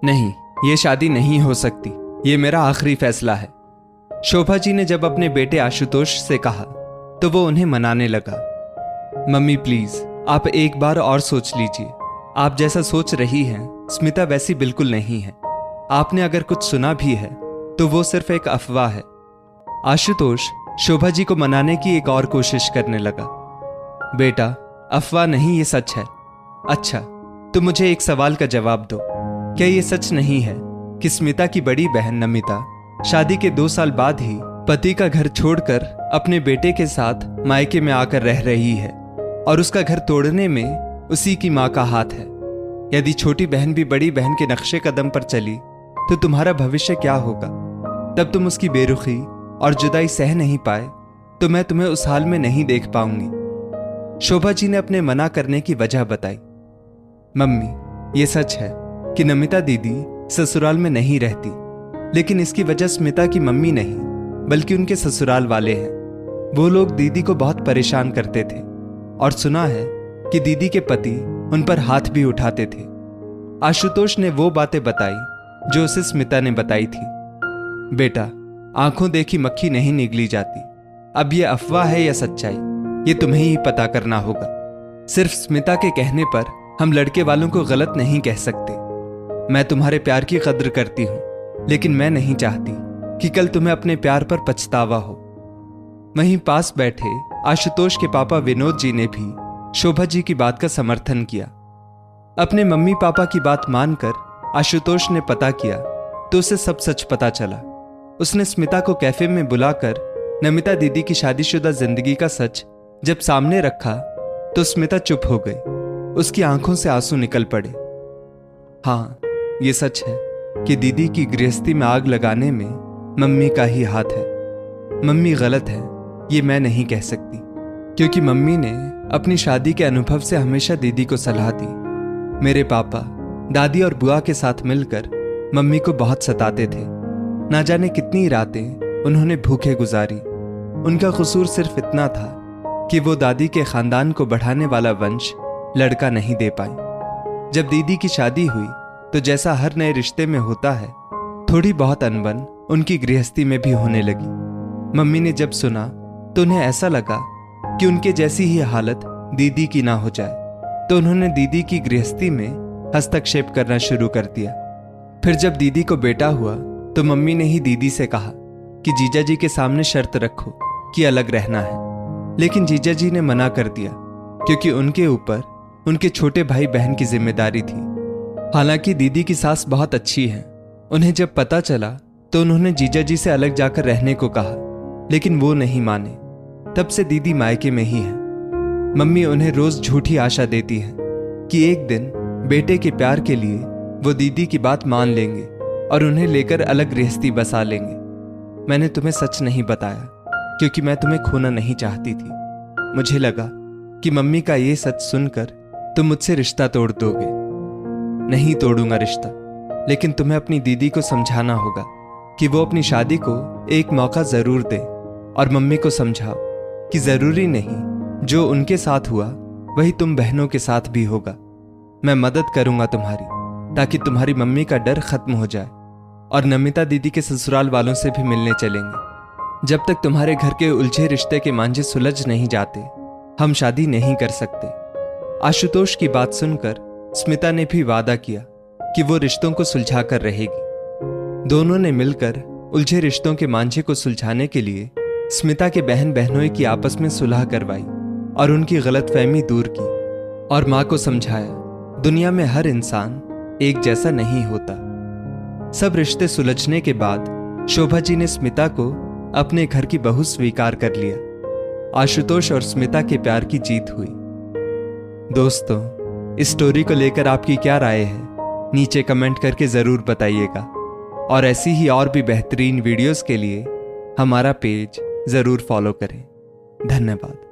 नहीं, ये शादी नहीं हो सकती, ये मेरा आखिरी फैसला है। शोभा जी ने जब अपने बेटे आशुतोष से कहा तो वो उन्हें मनाने लगा। मम्मी प्लीज, आप एक बार और सोच लीजिए। आप जैसा सोच रही हैं, स्मिता वैसी बिल्कुल नहीं है। आपने अगर कुछ सुना भी है तो वो सिर्फ एक अफवाह है। आशुतोष शोभा जी को मनाने की एक और कोशिश करने लगा। बेटा, अफवाह नहीं, ये सच है। अच्छा, तो मुझे एक सवाल का जवाब दो। क्या ये सच नहीं है कि स्मिता की बड़ी बहन नमिता शादी के 2 साल बाद ही पति का घर छोड़कर अपने बेटे के साथ मायके में आकर रह रही है और उसका घर तोड़ने में उसी की मां का हाथ है? यदि छोटी बहन भी बड़ी बहन के नक्शे कदम पर चली तो तुम्हारा भविष्य क्या होगा? तब तुम उसकी बेरुखी और जुदाई सह नहीं पाए तो मैं तुम्हें उस हाल में नहीं देख पाऊंगी। शोभा जी ने अपने मना करने की वजह बताई। मम्मी, ये सच है कि नमिता दीदी ससुराल में नहीं रहती, लेकिन इसकी वजह स्मिता की मम्मी नहीं बल्कि उनके ससुराल वाले हैं। वो लोग दीदी को बहुत परेशान करते थे और सुना है कि दीदी के पति उन पर हाथ भी उठाते थे। आशुतोष ने वो बातें बताई जो उसे स्मिता ने बताई थी। बेटा, आंखों देखी मक्खी नहीं निगली जाती। अब ये अफवाह है या सच्चाई, ये तुम्हें ही पता करना होगा। सिर्फ स्मिता के कहने पर हम लड़के वालों को गलत नहीं कह सकते। मैं तुम्हारे प्यार की कद्र करती हूं, लेकिन मैं नहीं चाहती कि कल तुम्हें अपने प्यार पर पछतावा हो। वहीं पास बैठे आशुतोष के पापा विनोद जी ने भी शोभा जी की बात का समर्थन किया। अपने मम्मी पापा की बात मानकर आशुतोष ने पता किया तो उसे सब सच पता चला। उसने स्मिता को कैफे में बुलाकर नमिता दीदी की शादीशुदा जिंदगी का सच जब सामने रखा तो स्मिता चुप हो गई। उसकी आंखों से आंसू निकल पड़े। हाँ, ये सच है कि दीदी की गृहस्थी में आग लगाने में मम्मी का ही हाथ है। मम्मी गलत है ये मैं नहीं कह सकती, क्योंकि मम्मी ने अपनी शादी के अनुभव से हमेशा दीदी को सलाह दी। मेरे पापा दादी और बुआ के साथ मिलकर मम्मी को बहुत सताते थे। ना जाने कितनी रातें उन्होंने भूखे गुजारी। उनका कसूर सिर्फ इतना था कि वो दादी के खानदान को बढ़ाने वाला वंश लड़का नहीं दे पाई। जब दीदी की शादी हुई तो जैसा हर नए रिश्ते में होता है, थोड़ी बहुत अनबन उनकी गृहस्थी में भी होने लगी। मम्मी ने जब सुना तो उन्हें ऐसा लगा कि उनके जैसी ही हालत दीदी की ना हो जाए, तो उन्होंने दीदी की गृहस्थी में हस्तक्षेप करना शुरू कर दिया। फिर जब दीदी को बेटा हुआ तो मम्मी ने ही दीदी से कहा कि जीजा जी के सामने शर्त रखो कि अलग रहना है, लेकिन जीजा जी ने मना कर दिया क्योंकि उनके ऊपर उनके छोटे भाई बहन की जिम्मेदारी थी। हालांकि दीदी की सास बहुत अच्छी है। उन्हें जब पता चला तो उन्होंने जीजा जी से अलग जाकर रहने को कहा, लेकिन वो नहीं माने। तब से दीदी मायके में ही है। मम्मी उन्हें रोज झूठी आशा देती है कि एक दिन बेटे के प्यार के लिए वो दीदी की बात मान लेंगे और उन्हें लेकर अलग गृहस्थी बसा लेंगे। मैंने तुम्हें सच नहीं बताया क्योंकि मैं तुम्हें खोना नहीं चाहती थी। मुझे लगा कि मम्मी का ये सच सुनकर तुम मुझसे रिश्ता तोड़ दोगे। नहीं तोड़ूंगा रिश्ता, लेकिन तुम्हें अपनी दीदी को समझाना होगा कि वो अपनी शादी को एक मौका जरूर दे और मम्मी को समझाओ कि जरूरी नहीं जो उनके साथ हुआ वही तुम बहनों के साथ भी होगा। मैं मदद करूंगा तुम्हारी, ताकि तुम्हारी मम्मी का डर खत्म हो जाए और नमिता दीदी के ससुराल वालों से भी मिलने चलेंगे। जब तक तुम्हारे घर के उलझे रिश्ते के मांझे सुलझ नहीं जाते, हम शादी नहीं कर सकते। आशुतोष की बात सुनकर स्मिता ने भी वादा किया कि वो रिश्तों को सुलझा कर रहेगी। दोनों ने मिलकर उलझे रिश्तों के मांझे को सुलझाने के लिए स्मिता के बहन बहनों की आपस में सुलह करवाई और उनकी गलतफहमी दूर की और मां को समझाया दुनिया में हर इंसान एक जैसा नहीं होता। सब रिश्ते सुलझने के बाद शोभा जी ने स्मिता को अपने घर की बहू स्वीकार कर लिया। आशुतोष और स्मिता के प्यार की जीत हुई। दोस्तों, इस स्टोरी को लेकर आपकी क्या राय है, नीचे कमेंट करके जरूर बताइएगा और ऐसी ही और भी बेहतरीन वीडियोस के लिए हमारा पेज जरूर फॉलो करें। धन्यवाद।